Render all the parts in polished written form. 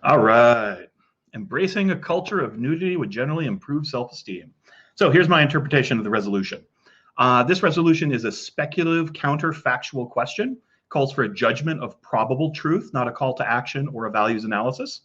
All right. Embracing a culture of nudity would generally improve self-esteem. So here's my interpretation of the resolution. This resolution is a speculative, counterfactual question, calls for a judgment of probable truth, not a call to action or a values analysis.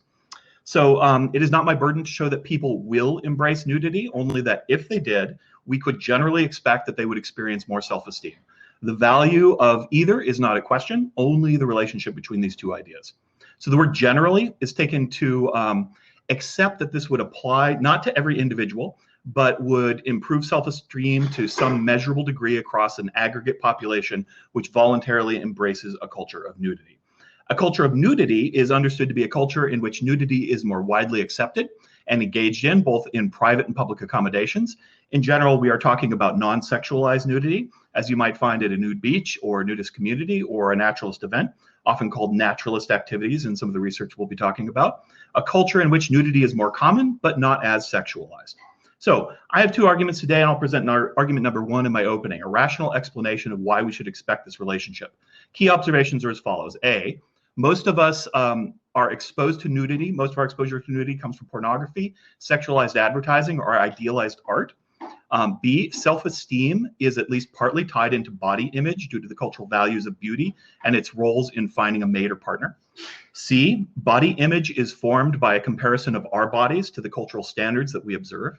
So it is not my burden to show that people will embrace nudity, only that if they did, we could generally expect that they would experience more self-esteem. The value of either is not a question, only the relationship between these two ideas. So the word generally is taken to accept that this would apply not to every individual, but would improve self-esteem to some measurable degree across an aggregate population which voluntarily embraces a culture of nudity. A culture of nudity is understood to be a culture in which nudity is more widely accepted and engaged in, both in private and public accommodations. In general, we are talking about non-sexualized nudity, as you might find at a nude beach or a nudist community or a naturalist event, often called naturalist activities in some of the research we'll be talking about. A culture in which nudity is more common, but not as sexualized. So I have two arguments today, and I'll present argument number one in my opening, a rational explanation of why we should expect this relationship. Key observations are as follows. A, most of us are exposed to nudity. Most of our exposure to nudity comes from pornography, sexualized advertising, or idealized art. B, self-esteem is at least partly tied into body image due to the cultural values of beauty and its roles in finding a mate or partner. C, body image is formed by a comparison of our bodies to the cultural standards that we observe.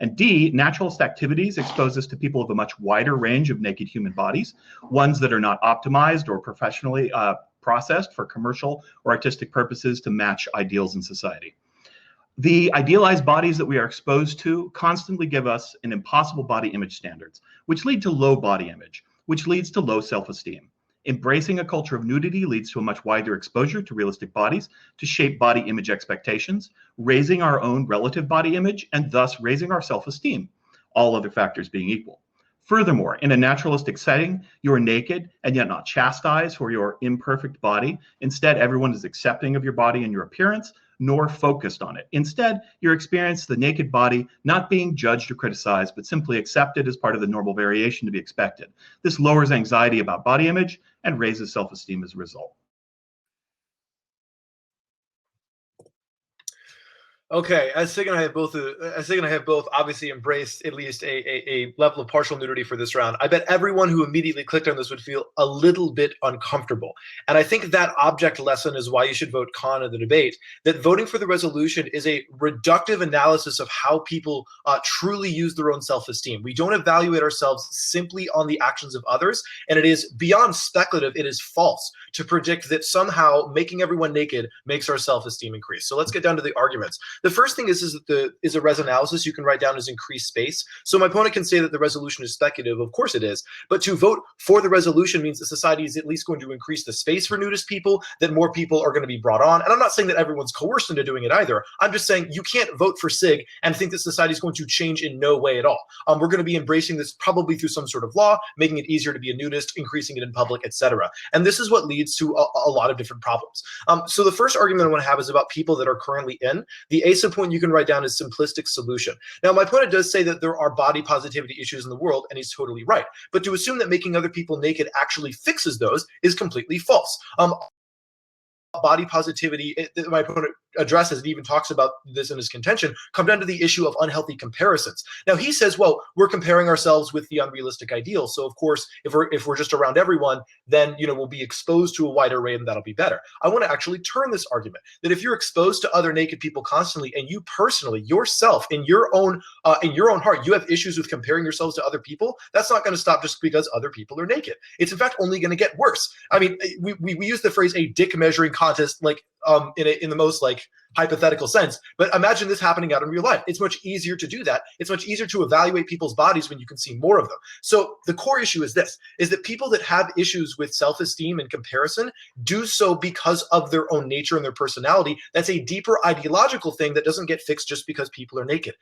And D, naturalist activities expose us to people of a much wider range of naked human bodies, ones that are not optimized or professionally processed for commercial or artistic purposes to match ideals in society. The idealized bodies that we are exposed to constantly give us an impossible body image standards, which lead to low body image, which leads to low self-esteem. Embracing a culture of nudity leads to a much wider exposure to realistic bodies to shape body image expectations, raising our own relative body image, and thus raising our self-esteem, all other factors being equal. Furthermore, in a naturalistic setting, you are naked and yet not chastised for your imperfect body. Instead, everyone is accepting of your body and your appearance, nor focused on it. Instead, you experience the naked body not being judged or criticized, but simply accepted as part of the normal variation to be expected. This lowers anxiety about body image and raises self-esteem as a result. Okay, as Sig and I have both obviously embraced at least a level of partial nudity for this round. I bet everyone who immediately clicked on this would feel a little bit uncomfortable. And I think that object lesson is why you should vote con in the debate, that voting for the resolution is a reductive analysis of how people truly use their own self-esteem. We don't evaluate ourselves simply on the actions of others, and it is beyond speculative, it is false to predict that somehow making everyone naked makes our self-esteem increase. So let's get down to the arguments. The first thing is a res analysis you can write down as increased space. So my opponent can say that the resolution is speculative. Of course it is. But to vote for the resolution means that society is at least going to increase the space for nudist people, that more people are going to be brought on. And I'm not saying that everyone's coerced into doing it either. I'm just saying you can't vote for SIG and think that society is going to change in no way at all. We're going to be embracing this probably through some sort of law, making it easier to be a nudist, increasing it in public, etc. And this is what leads to a lot of different problems. So the first argument I want to have is about people that are currently in. The ASA point you can write down is simplistic solution. Now, my opponent does say that there are body positivity issues in the world, and he's totally right. But to assume that making other people naked actually fixes those is completely false. Body positivity, my opponent addresses and even talks about this in his contention, come down to the issue of unhealthy comparisons. Now he says, well, we're comparing ourselves with the unrealistic ideal. So of course, if we're just around everyone, then we'll be exposed to a wide array and that'll be better. I want to actually turn this argument that if you're exposed to other naked people constantly and you personally, yourself, in your own heart, you have issues with comparing yourselves to other people, that's not going to stop just because other people are naked. It's in fact only going to get worse. I mean, we use the phrase a dick measuring contest like in the most like hypothetical sense, but imagine this happening out in real life. It's much easier to do that. It's much easier to evaluate people's bodies when you can see more of them. So the core issue is this, is that people that have issues with self-esteem and comparison do so because of their own nature and their personality. That's a deeper ideological thing that doesn't get fixed just because people are naked.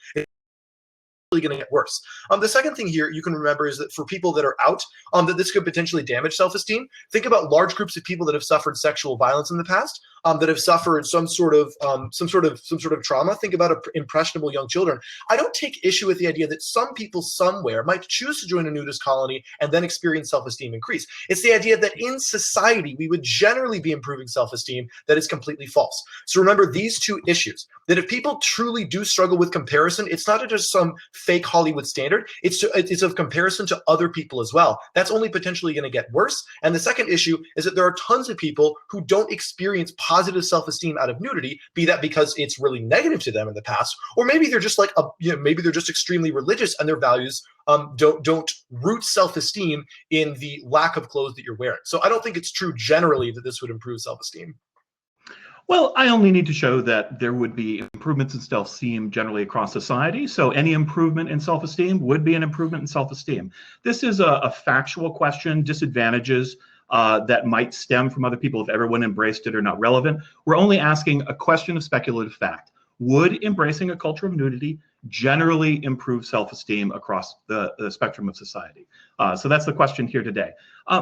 going to get worse. The second thing here you can remember is that for people that are out, that this could potentially damage self-esteem. Think about large groups of people that have suffered sexual violence in the past, that have suffered some sort of trauma. Think about impressionable young children. I don't take issue with the idea that some people somewhere might choose to join a nudist colony and then experience self-esteem increase. It's the idea that in society we would generally be improving self-esteem that is completely false. So remember these two issues, that if people truly do struggle with comparison, it's not just some fake Hollywood standard, it's of comparison to other people as well. That's only potentially going to get worse. And the second issue is that there are tons of people who don't experience positive self-esteem out of nudity, be that because it's really negative to them in the past, or maybe they're just maybe they're just extremely religious and their values don't root self-esteem in the lack of clothes that you're wearing. So I don't think it's true generally that this would improve self-esteem. Well, I only need to show that there would be improvements in self-esteem generally across society. So any improvement in self-esteem would be an improvement in self-esteem. This is a factual question. Disadvantages that might stem from other people if everyone embraced it are not relevant. We're only asking a question of speculative fact. Would embracing a culture of nudity generally improve self-esteem across the spectrum of society? So that's the question here today.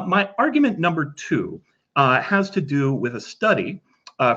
My argument number two has to do with a study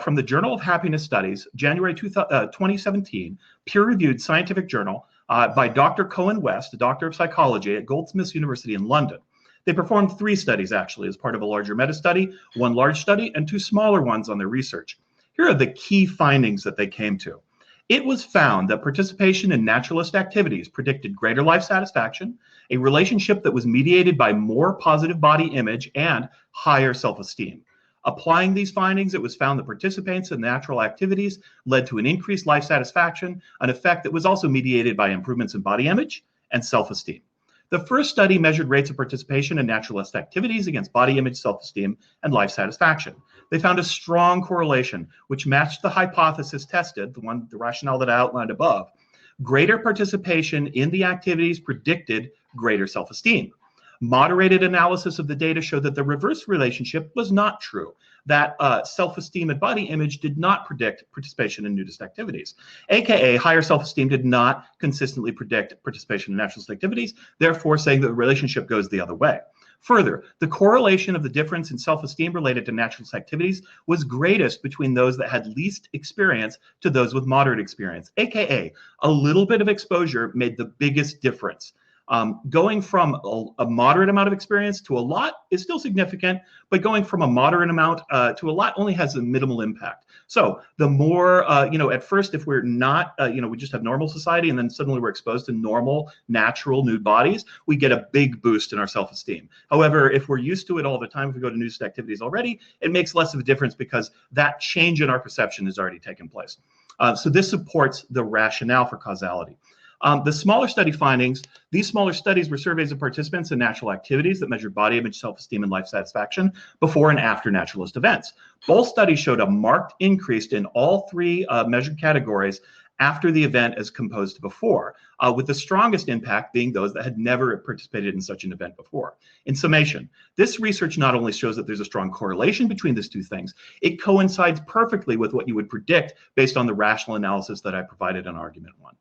from the Journal of Happiness Studies, January 2017, peer-reviewed scientific journal by Dr. Cohen West, a doctor of psychology at Goldsmiths University in London. They performed 3 studies actually as part of a larger meta-study, 1 large study and 2 smaller ones on their research. Here are the key findings that they came to. It was found that participation in naturalist activities predicted greater life satisfaction, a relationship that was mediated by more positive body image and higher self-esteem. Applying these findings, it was found that participants in natural activities led to an increased life satisfaction, an effect that was also mediated by improvements in body image and self-esteem. The first study measured rates of participation in naturalist activities against body image, self-esteem, and life satisfaction. They found a strong correlation, which matched the hypothesis tested, the rationale that I outlined above. Greater participation in the activities predicted greater self-esteem. Moderated analysis of the data showed that the reverse relationship was not true, that self-esteem and body image did not predict participation in nudist activities, aka higher self-esteem did not consistently predict participation in naturalist activities, therefore saying that the relationship goes the other way. Further, the correlation of the difference in self-esteem related to naturalist activities was greatest between those that had least experience to those with moderate experience, aka a little bit of exposure made the biggest difference. Going from a moderate amount of experience to a lot is still significant, but going from a moderate amount to a lot only has a minimal impact. So the more, at first, if we're not, we just have normal society and then suddenly we're exposed to normal, natural nude bodies, we get a big boost in our self-esteem. However, if we're used to it all the time, if we go to nudist activities already, it makes less of a difference because that change in our perception has already taken place. So this supports the rationale for causality. The smaller study findings, these smaller studies were surveys of participants in natural activities that measured body image, self-esteem, and life satisfaction before and after naturalist events. Both studies showed a marked increase in all 3 measured categories after the event as composed to before, with the strongest impact being those that had never participated in such an event before. In summation, this research not only shows that there's a strong correlation between these 2 things, it coincides perfectly with what you would predict based on the rational analysis that I provided in argument 1.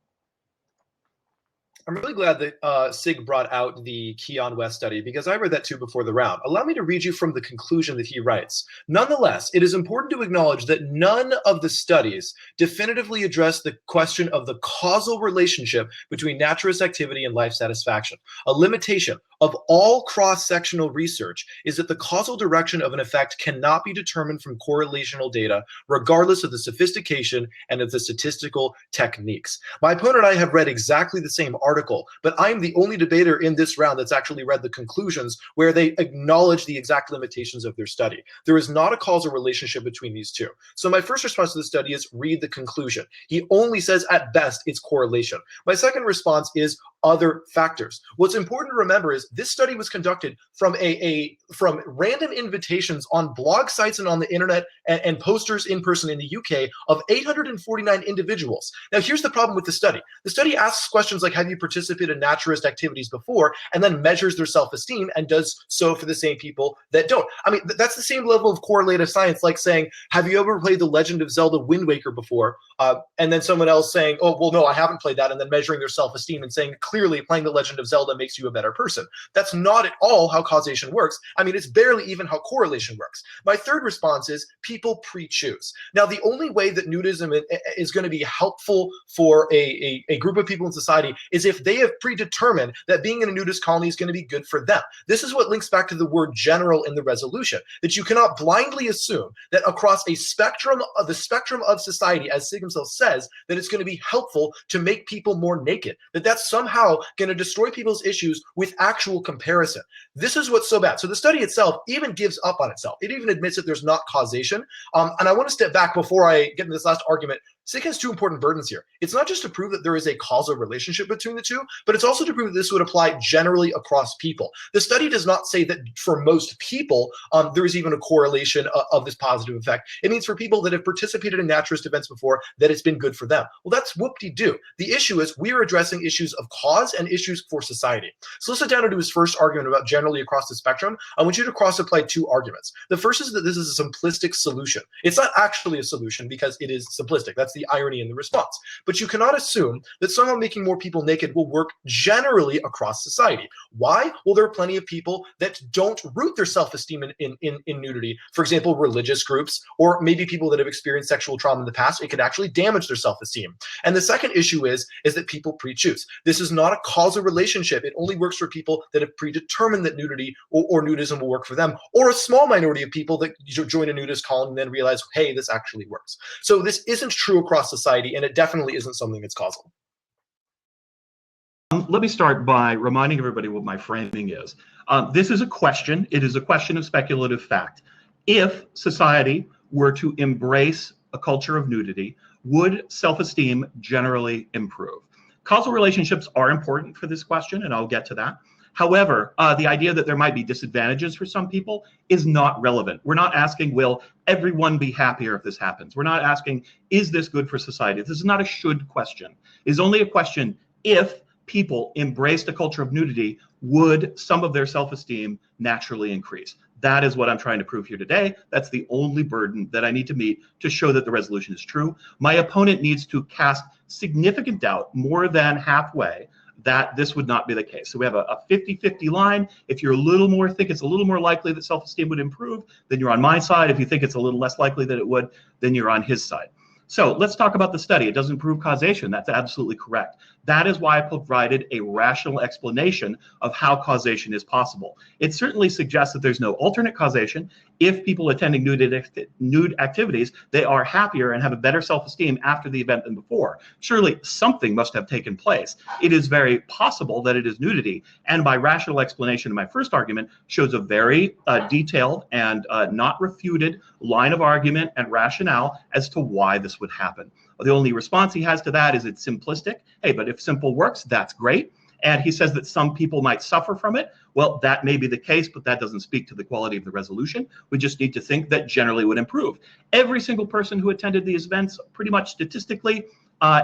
I'm really glad that Sig brought out the Keon West study because I read that too before the round. Allow me to read you from the conclusion that he writes. Nonetheless, it is important to acknowledge that none of the studies definitively address the question of the causal relationship between naturalist activity and life satisfaction. A limitation of all cross-sectional research is that the causal direction of an effect cannot be determined from correlational data, regardless of the sophistication and of the statistical techniques. My opponent and I have read exactly the same article, but I'm the only debater in this round that's actually read the conclusions where they acknowledge the exact limitations of their study. There is not a causal relationship between these 2. So my first response to the study is read the conclusion. He only says at best it's correlation. My second response is other factors. What's important to remember is this study was conducted from from random invitations on blog sites and on the internet and posters in person in the UK of 849 individuals. Now, here's the problem with the study. The study asks questions like, have you participated in naturist activities before, and then measures their self-esteem and does so for the same people that don't. I mean, that's the same level of correlative science, like saying, have you ever played The Legend of Zelda Wind Waker before? And then someone else saying, oh, well, no, I haven't played that, and then measuring their self-esteem and saying, clearly playing The Legend of Zelda makes you a better person. That's not at all how causation works. I mean, it's barely even how correlation works. My third response is people pre-choose. Now, the only way that nudism is going to be helpful for a group of people in society is if they have predetermined that being in a nudist colony is going to be good for them. This is what links back to the word general in the resolution, that you cannot blindly assume that across the spectrum of society, as Sigmund says, that it's going to be helpful to make people more naked, that's somehow going to destroy people's issues with actual comparison. This is what's so bad. So the study itself even gives up on itself. It even admits that there's not causation. And I want to step back before I get into this last argument. SIG has two important burdens here. It's not just to prove that there is a causal relationship between the two, but it's also to prove that this would apply generally across people. The study does not say that for most people, there is even a correlation of this positive effect. It means for people that have participated in naturist events before, that it's been good for them. Well, that's whoop-de-doo. The issue is we are addressing issues of cause and issues for society. So let's sit down and do his first argument about generally across the spectrum. I want you to cross-apply two arguments. The first is that this is a simplistic solution. It's not actually a solution because it is simplistic. That's the irony in the response. But you cannot assume that somehow making more people naked will work generally across society. Why? Well, there are plenty of people that don't root their self-esteem in nudity. For example, religious groups, or maybe people that have experienced sexual trauma in the past. It could actually damage their self-esteem. And the second issue is that people pre-choose. This is not a causal relationship. It only works for people that have predetermined that nudity or nudism will work for them, or a small minority of people that join a nudist colony and then realize, hey, this actually works. So this isn't true across society, and it definitely isn't something that's causal. Let me start by reminding everybody what my framing is. This is a question. It is a question of speculative fact. If society were to embrace a culture of nudity, would self-esteem generally improve? Causal relationships are important for this question, and I'll get to that. However, the idea that there might be disadvantages for some people is not relevant. We're not asking, will everyone be happier if this happens? We're not asking, is this good for society? This is not a should question. It's only a question, if people embraced a culture of nudity, would some of their self-esteem naturally increase? That is what I'm trying to prove here today. That's the only burden that I need to meet to show that the resolution is true. My opponent needs to cast significant doubt, more than halfway, that this would not be the case. So we have a 50-50 line. If you're think it's a little more likely that self-esteem would improve, then you're on my side. If you think it's a little less likely that it would, then you're on his side. So let's talk about the study. It doesn't prove causation. That's absolutely correct. That is why I provided a rational explanation of how causation is possible. It certainly suggests that there's no alternate causation. If people attending nude activities, they are happier and have a better self-esteem after the event than before. Surely something must have taken place. It is very possible that it is nudity. And my rational explanation in my first argument shows a very detailed and not refuted line of argument and rationale as to why this would happen. The only response he has to that is it's simplistic. Hey, but if simple works, that's great. And he says that some people might suffer from it. Well, that may be the case, but that doesn't speak to the quality of the resolution. We just need to think that generally would improve. Every single person who attended these events, pretty much statistically,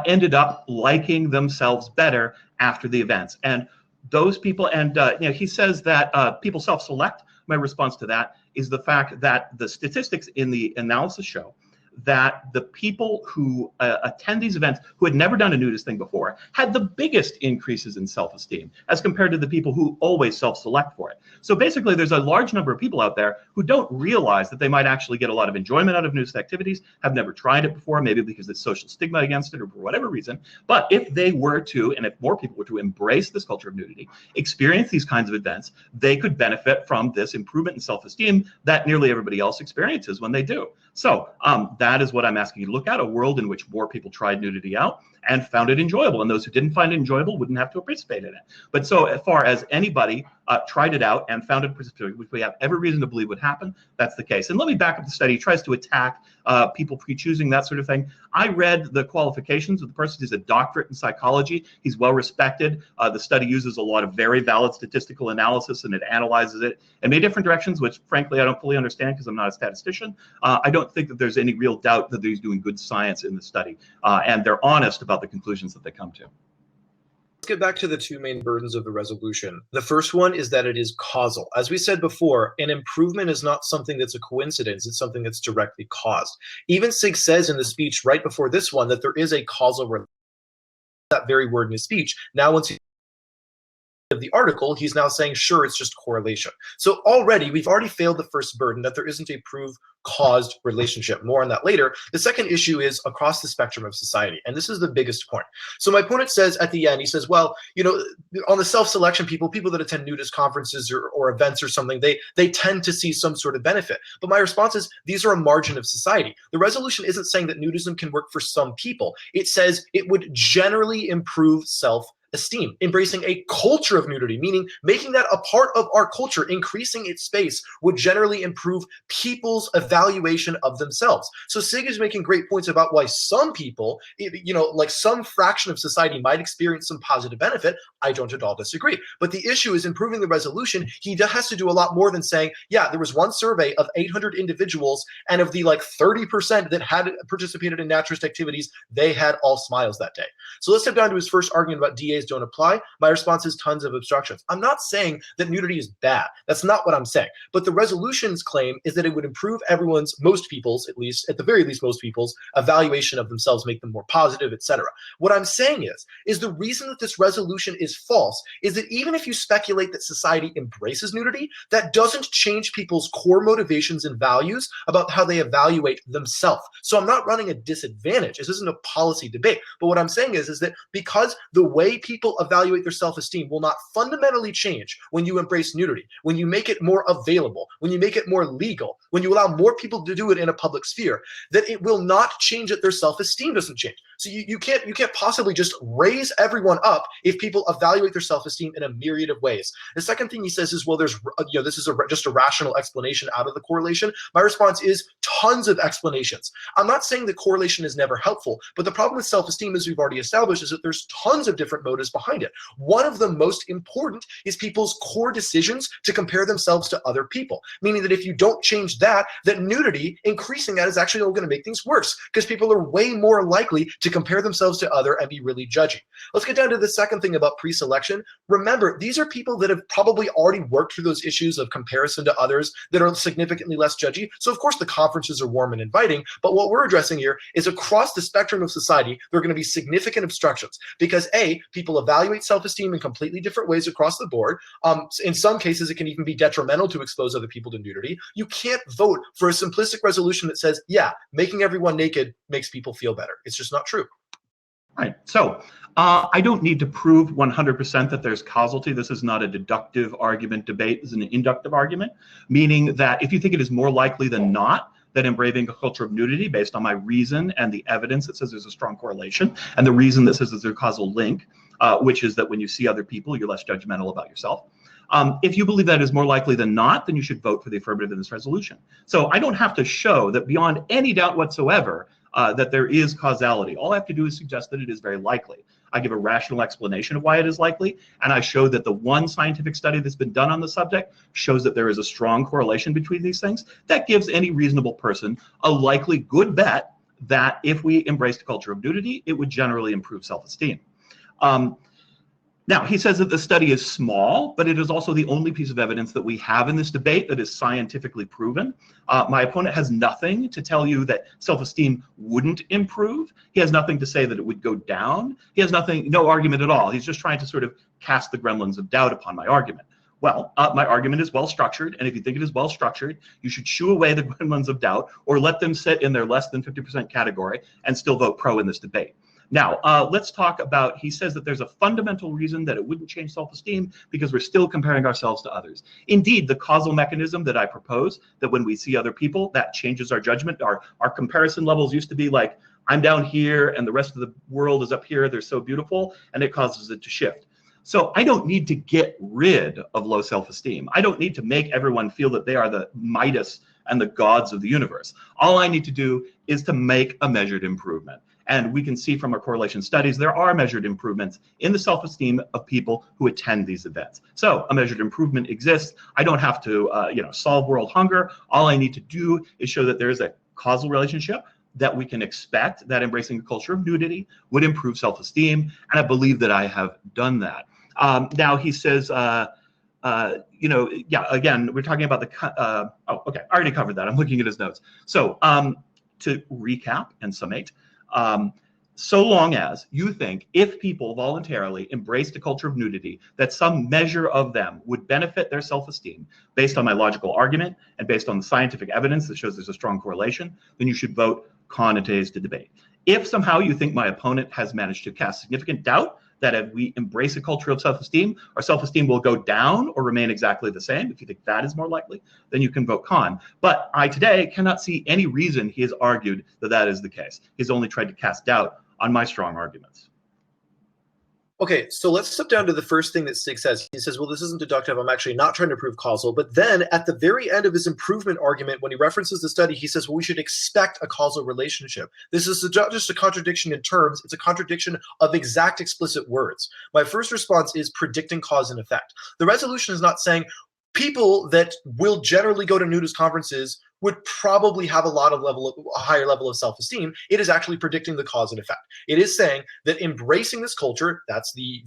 ended up liking themselves better after the events. And those people, and he says that people self-select. My response to that is the fact that the statistics in the analysis show that the people who attend these events, who had never done a nudist thing before, had the biggest increases in self-esteem as compared to the people who always self-select for it. So basically, there's a large number of people out there who don't realize that they might actually get a lot of enjoyment out of nudist activities, have never tried it before, maybe because there's social stigma against it or for whatever reason. But if they were to, and if more people were to embrace this culture of nudity, experience these kinds of events, they could benefit from this improvement in self-esteem that nearly everybody else experiences when they do. So that is what I'm asking you to look at, a world in which more people tried nudity out and found it enjoyable. And those who didn't find it enjoyable wouldn't have to participate in it. But so as far as anybody tried it out and found it participating, which we have every reason to believe would happen, that's the case. And let me back up the study. He tries to attack people pre-choosing, that sort of thing. I read the qualifications of the person. He's a doctorate in psychology. He's well respected. The study uses a lot of very valid statistical analysis, and it analyzes it in many different directions, which frankly I don't fully understand because I'm not a statistician. I don't think that there's any real doubt that he's doing good science in the study, and they're honest about the conclusions that they come to. Let's get back to the two main burdens of the resolution. The first one is that it is causal. As we said before, an improvement is not something that's a coincidence. It's something that's directly caused. Even Sig says in the speech right before this one that there is a causal relationship. That very word in his speech. Now, once he of the article, he's now saying, sure, it's just correlation. So we've already failed the first burden, that there isn't a proved caused relationship. More on that later. The second issue is across the spectrum of society. And this is the biggest point. So my opponent says at the end, he says, well, you know, on the self-selection people that attend nudist conferences or events or something, they tend to see some sort of benefit. But my response is, these are a margin of society. The resolution isn't saying that nudism can work for some people. It says it would generally improve self-esteem, embracing a culture of nudity, meaning making that a part of our culture, increasing its space, would generally improve people's evaluation of themselves. So Sig is making great points about why some people, you know, like some fraction of society might experience some positive benefit. I don't at all disagree. But the issue is improving the resolution. He has to do a lot more than saying, yeah, there was one survey of 800 individuals, and of the like 30% that had participated in naturist activities, they had all smiles that day. So let's step down to his first argument about DAs don't apply. My response is tons of obstructions. I'm not saying that nudity is bad. That's not what I'm saying. But the resolution's claim is that it would improve most people's, at least, at the very least, most people's evaluation of themselves, make them more positive, etc. What I'm saying is the reason that this resolution is false is that even if you speculate that society embraces nudity, that doesn't change people's core motivations and values about how they evaluate themselves. So I'm not running a disadvantage. This isn't a policy debate. But what I'm saying is that because the way people evaluate their self-esteem will not fundamentally change when you embrace nudity, when you make it more available, when you make it more legal, when you allow more people to do it in a public sphere, that it will not change that their self-esteem doesn't change. So you can't possibly just raise everyone up if people evaluate their self-esteem in a myriad of ways. The second thing he says is, well, there's this is just a rational explanation out of the correlation. My response is tons of explanations. I'm not saying that correlation is never helpful, but the problem with self-esteem, as we've already established, is that there's tons of different motives behind it. One of the most important is people's core decisions to compare themselves to other people, meaning that if you don't change that nudity, increasing that, is actually going to make things worse, because people are way more likely to compare themselves to other and be really judgy. Let's get down to the second thing about pre-selection. Remember, these are people that have probably already worked through those issues of comparison to others that are significantly less judgy. So of course the conferences are warm and inviting, but what we're addressing here is across the spectrum of society, there are going to be significant obstructions because people evaluate self-esteem in completely different ways across the board. In some cases, it can even be detrimental to expose other people to nudity. You can't vote for a simplistic resolution that says, yeah, making everyone naked makes people feel better. It's just not true. Right. So I don't need to prove 100% that there's causality. This is not a deductive argument debate. This is an inductive argument, meaning that if you think it is more likely than not that embracing a culture of nudity based on my reason and the evidence that says there's a strong correlation, and the reason that says there's a causal link, which is that when you see other people, you're less judgmental about yourself. If you believe that is more likely than not, then you should vote for the affirmative in this resolution. So I don't have to show that beyond any doubt whatsoever that there is causality. All I have to do is suggest that it is very likely. I give a rational explanation of why it is likely, and I show that the one scientific study that's been done on the subject shows that there is a strong correlation between these things. That gives any reasonable person a likely good bet that if we embraced a culture of nudity, it would generally improve self-esteem. Now, he says that the study is small, but it is also the only piece of evidence that we have in this debate that is scientifically proven. My opponent has nothing to tell you that self-esteem wouldn't improve. He has nothing to say that it would go down. He has no argument at all. He's just trying to sort of cast the gremlins of doubt upon my argument. Well, my argument is well structured, and if you think it is well structured, you should shoo away the gremlins of doubt or let them sit in their less than 50% category and still vote pro in this debate. Now, let's talk about, he says that there's a fundamental reason that it wouldn't change self-esteem because we're still comparing ourselves to others. Indeed, the causal mechanism that I propose, that when we see other people, that changes our judgment. Our comparison levels used to be like I'm down here and the rest of the world is up here. They're so beautiful, and it causes it to shift. So I don't need to get rid of low self-esteem. I don't need to make everyone feel that they are the Midas and the gods of the universe. All I need to do is to make a measured improvement. And we can see from our correlation studies, there are measured improvements in the self-esteem of people who attend these events. So a measured improvement exists. I don't have to solve world hunger. All I need to do is show that there is a causal relationship, that we can expect that embracing a culture of nudity would improve self-esteem. And I believe that I have done that. Now he says, again, we're talking about the, okay, I already covered that. I'm looking at his notes. So to recap and summate, so long as you think if people voluntarily embraced a culture of nudity, that some measure of them would benefit their self-esteem based on my logical argument and based on the scientific evidence that shows there's a strong correlation, then you should vote con in today's debate. If somehow you think my opponent has managed to cast significant doubt that if we embrace a culture of self-esteem, our self-esteem will go down or remain exactly the same, if you think that is more likely, then you can vote con. But I today cannot see any reason he has argued that that is the case. He's only tried to cast doubt on my strong arguments. Okay, so let's step down to the first thing that Sig says. He says, well, this isn't deductive. I'm actually not trying to prove causal. But then at the very end of his improvement argument, when he references the study, he says, well, we should expect a causal relationship. This is not just a contradiction in terms. It's a contradiction of exact explicit words. My first response is predicting cause and effect. The resolution is not saying people that will generally go to nudist conferences would probably have a higher level of self-esteem. It is actually predicting the cause and effect. It is saying that embracing this culture, that's the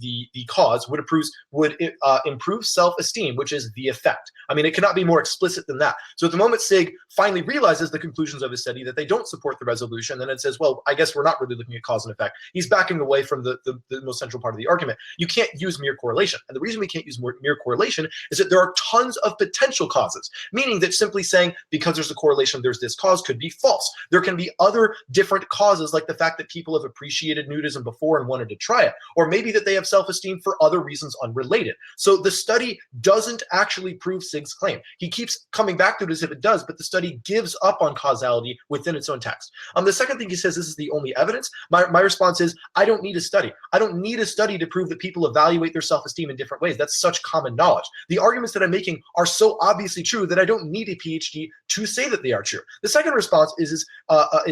cause, would improve self-esteem, which is the effect. I mean, it cannot be more explicit than that. So at the moment Sig finally realizes the conclusions of his study that they don't support the resolution, then it says, well, I guess we're not really looking at cause and effect. He's backing away from the most central part of the argument. You can't use mere correlation. And the reason we can't use mere correlation is that there are tons of potential causes, meaning that simply saying because there's a correlation, there's this cause could be false. There can be other different causes, like the fact that people have appreciated nudism before and wanted to try it, or maybe that they have self-esteem for other reasons unrelated. So the study doesn't actually prove Sig's claim. He keeps coming back to it as if it does, but the study gives up on causality within its own text. The second thing he says, this is the only evidence. My response is, I don't need a study. I don't need a study to prove that people evaluate their self-esteem in different ways. That's such common knowledge. The arguments that I'm making are so obviously true that I don't need a PhD to say that they are true. The second response is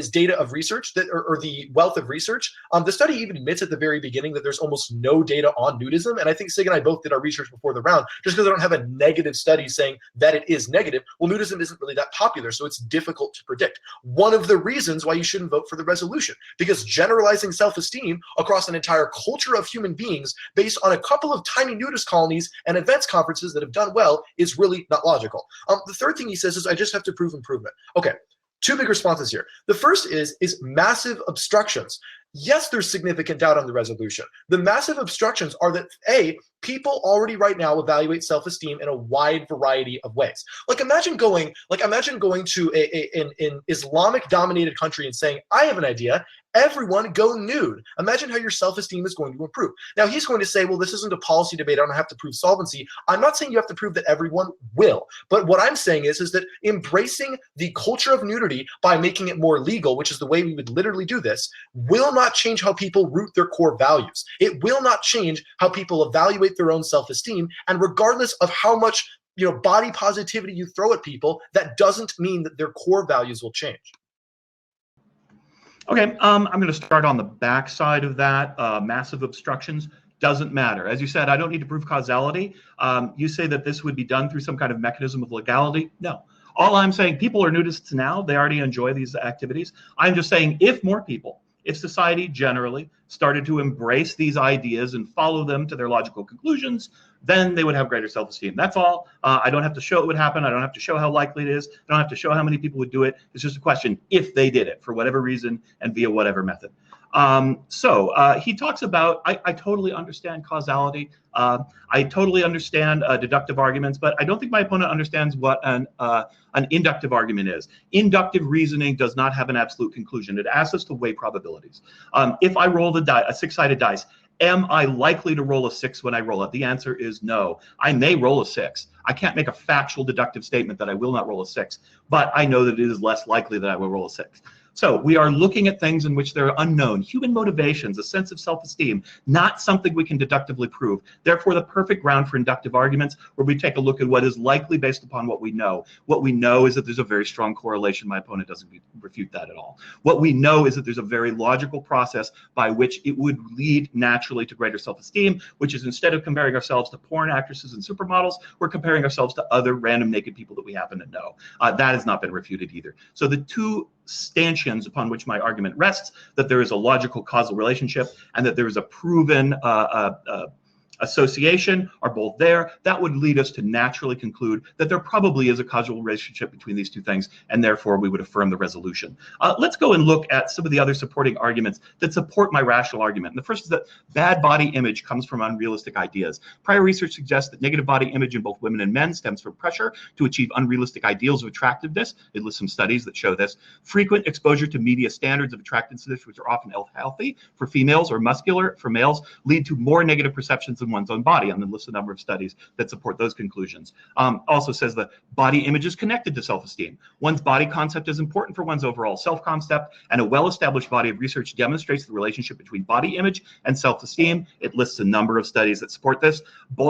data of research or the wealth of research. The study even admits at the very beginning that there's almost no data on nudism, and I think Sig and I both did our research before the round. Just because I don't have a negative study saying that it is negative, well, nudism isn't really that popular, so it's difficult to predict. One of the reasons why you shouldn't vote for the resolution, because generalizing self-esteem across an entire culture of human beings based on a couple of tiny nudist colonies and events conferences that have done well is really not logical. The third thing he says is, I just have to prove improvement. Okay, two big responses here. The first is massive obstructions. Yes, there's significant doubt on the resolution. The massive obstructions are that, A, people already right now evaluate self-esteem in a wide variety of ways. Like imagine going to an Islamic-dominated country and saying, I have an idea, everyone go nude. Imagine how your self-esteem is going to improve. Now he's going to say, well, this isn't a policy debate. I don't have to prove solvency. I'm not saying you have to prove that everyone will. But what I'm saying is that embracing the culture of nudity by making it more legal, which is the way we would literally do this, will not change how people root their core values. It will not change how people evaluate their own self-esteem. And regardless of how much body positivity you throw at people, that doesn't mean that their core values will change. Okay, I'm going to start on the back side of that. Massive obstructions doesn't matter. As you said, I don't need to prove causality. You say that this would be done through some kind of mechanism of legality. No. All I'm saying, people are nudists now. They already enjoy these activities. I'm just saying if more people, if society generally started to embrace these ideas and follow them to their logical conclusions, then they would have greater self-esteem. That's all. I don't have to show it would happen. I don't have to show how likely it is. I don't have to show how many people would do it. It's just a question if they did it for whatever reason and via whatever method. He talks about, I totally understand causality. I totally understand deductive arguments, but I don't think my opponent understands what an inductive argument is. Inductive reasoning does not have an absolute conclusion. It asks us to weigh probabilities. If I roll a six-sided dice, am I likely to roll a 6 when I roll it? The answer is no. I may roll a 6. I can't make a factual deductive statement that I will not roll a 6, but I know that it is less likely that I will roll a 6. So we are looking at things in which there are unknown human motivations, a sense of self-esteem, not something we can deductively prove. Therefore, the perfect ground for inductive arguments where we take a look at what is likely based upon what we know. What we know is that there's a very strong correlation. My opponent doesn't refute that at all. What we know is that there's a very logical process by which it would lead naturally to greater self-esteem, which is instead of comparing ourselves to porn actresses and supermodels, we're comparing ourselves to other random naked people that we happen to know. That has not been refuted either. So the two stanchions upon which my argument rests, that there is a logical causal relationship and that there is a proven association, are both there. That would lead us to naturally conclude that there probably is a causal relationship between these two things, and therefore we would affirm the resolution. Let's go and look at some of the other supporting arguments that support my rational argument. And the first is that bad body image comes from unrealistic ideas. Prior research suggests that negative body image in both women and men stems from pressure to achieve unrealistic ideals of attractiveness. It lists some studies that show this. Frequent exposure to media standards of attractiveness, which are often healthy for females or muscular for males, lead to more negative perceptions in one's own body. I'm going to list a number of studies that support those conclusions. Also says that body image is connected to self-esteem. One's body concept is important for one's overall self-concept, and a well-established body of research demonstrates the relationship between body image and self-esteem. It lists a number of studies that support this.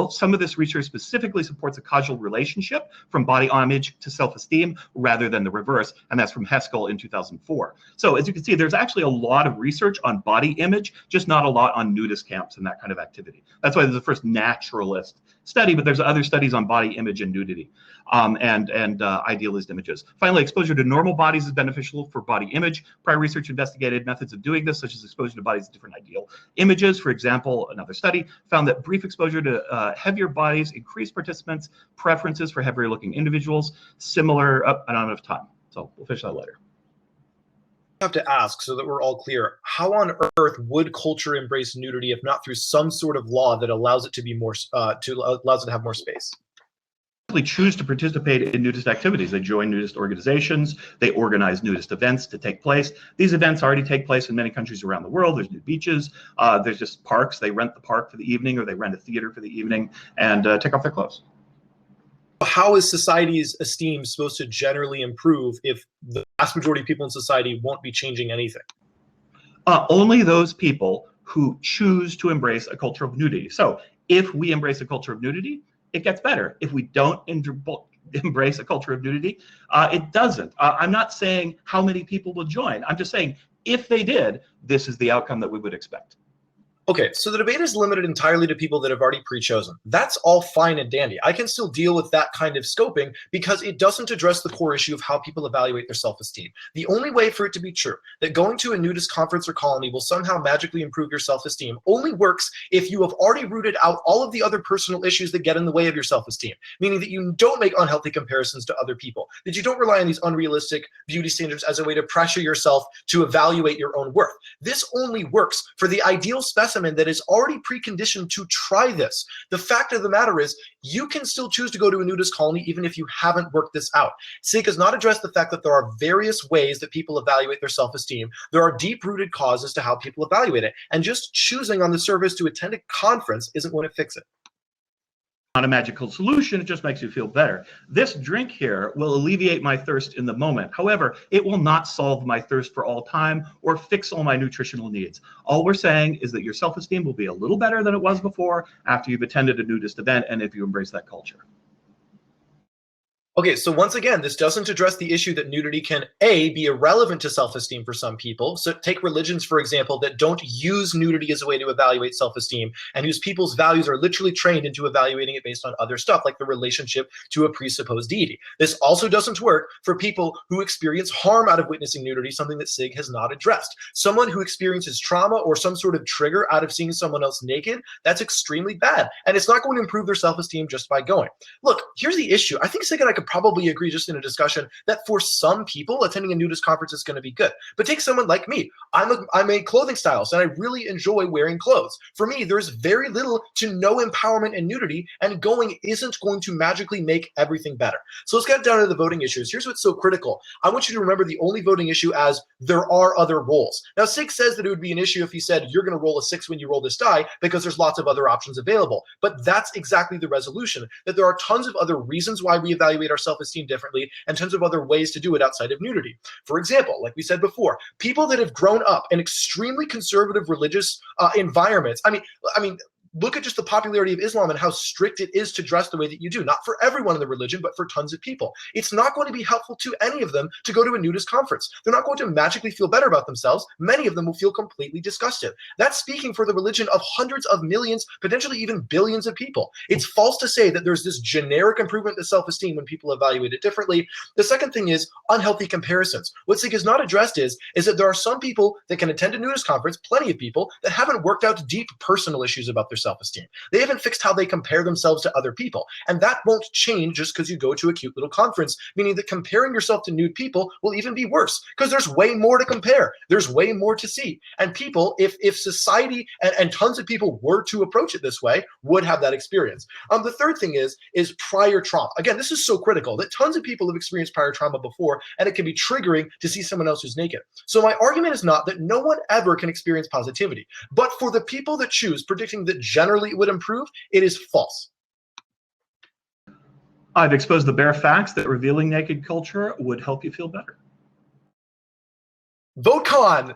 Some of this research specifically supports a causal relationship from body image to self-esteem rather than the reverse, and that's from Heskell in 2004. So as you can see, there's actually a lot of research on body image, just not a lot on nudist camps and that kind of activity. That's why there's the first naturalist study, but there's other studies on body image and nudity and idealist images. Finally, exposure to normal bodies is beneficial for body image. Prior research investigated methods of doing this, such as exposure to bodies of different ideal images. For example, another study found that brief exposure to heavier bodies increased participants' preferences for heavier looking individuals. Similar, I don't have enough time, so we'll finish that later. Have to ask so that we're all clear, how on earth would culture embrace nudity if not through some sort of law that allows it to be more allows it to have more space? Choose to participate in nudist activities. They join nudist organizations, they organize nudist events to take place. These events already take place in many countries around the world. There's nude beaches, there's just parks. They rent the park for the evening, or they rent a theater for the evening and take off their clothes. How is society's esteem supposed to generally improve if the vast majority of people in society won't be changing anything? Only those people who choose to embrace a culture of nudity. So if we embrace a culture of nudity, it gets better. If we don't embrace a culture of nudity, it doesn't. I'm not saying how many people will join. I'm just saying if they did, this is the outcome that we would expect. Okay, so the debate is limited entirely to people that have already pre-chosen. That's all fine and dandy. I can still deal with that kind of scoping because it doesn't address the core issue of how people evaluate their self-esteem. The only way for it to be true that going to a nudist conference or colony will somehow magically improve your self-esteem only works if you have already rooted out all of the other personal issues that get in the way of your self-esteem, meaning that you don't make unhealthy comparisons to other people, that you don't rely on these unrealistic beauty standards as a way to pressure yourself to evaluate your own worth. This only works for the ideal specimen that is already preconditioned to try this. The fact of the matter is, you can still choose to go to a nudist colony even if you haven't worked this out. SIG has not addressed the fact that there are various ways that people evaluate their self-esteem. There are deep-rooted causes to how people evaluate it, and just choosing on the surface to attend a conference isn't going to fix it. Not a magical solution, it just makes you feel better. This drink here will alleviate my thirst in the moment. However, it will not solve my thirst for all time or fix all my nutritional needs. All we're saying is that your self-esteem will be a little better than it was before after you've attended a nudist event and if you embrace that culture. Okay, so once again, this doesn't address the issue that nudity can, A, be irrelevant to self-esteem for some people. So take religions, for example, that don't use nudity as a way to evaluate self-esteem and whose people's values are literally trained into evaluating it based on other stuff, like the relationship to a presupposed deity. This also doesn't work for people who experience harm out of witnessing nudity, something that SIG has not addressed. Someone who experiences trauma or some sort of trigger out of seeing someone else naked, that's extremely bad. And it's not going to improve their self-esteem just by going. Look, here's the issue. I think SIG and I could probably agree just in a discussion that for some people attending a nudist conference is going to be good. But take someone like me. I'm a clothing stylist and I really enjoy wearing clothes. For me, there's very little to no empowerment in nudity, and going isn't going to magically make everything better. So let's get down to the voting issues. Here's what's so critical. I want you to remember the only voting issue as there are other rolls. Now, SIG says that it would be an issue if he said you're going to roll a 6 when you roll this die because there's lots of other options available. But that's exactly the resolution, that there are tons of other reasons why we evaluate our self-esteem differently, and tons of other ways to do it outside of nudity. For example, like we said before, people that have grown up in extremely conservative religious environments, I mean, look at just the popularity of Islam and how strict it is to dress the way that you do. Not for everyone in the religion, but for tons of people. It's not going to be helpful to any of them to go to a nudist conference. They're not going to magically feel better about themselves. Many of them will feel completely disgusted. That's speaking for the religion of hundreds of millions, potentially even billions of people. It's false to say that there's this generic improvement to self-esteem when people evaluate it differently. The second thing is unhealthy comparisons. What Sig has not addressed is that there are some people that can attend a nudist conference, plenty of people, that haven't worked out deep personal issues about their self-esteem. They haven't fixed how they compare themselves to other people. And that won't change just because you go to a cute little conference, meaning that comparing yourself to nude people will even be worse because there's way more to compare. There's way more to see. And people, if society and tons of people were to approach it this way, would have that experience. The third thing is prior trauma. Again, this is so critical that tons of people have experienced prior trauma before, and it can be triggering to see someone else who's naked. So my argument is not that no one ever can experience positivity, but for the people that choose predicting that generally it would improve, it is false. I've exposed the bare facts that revealing naked culture would help you feel better. Vote con.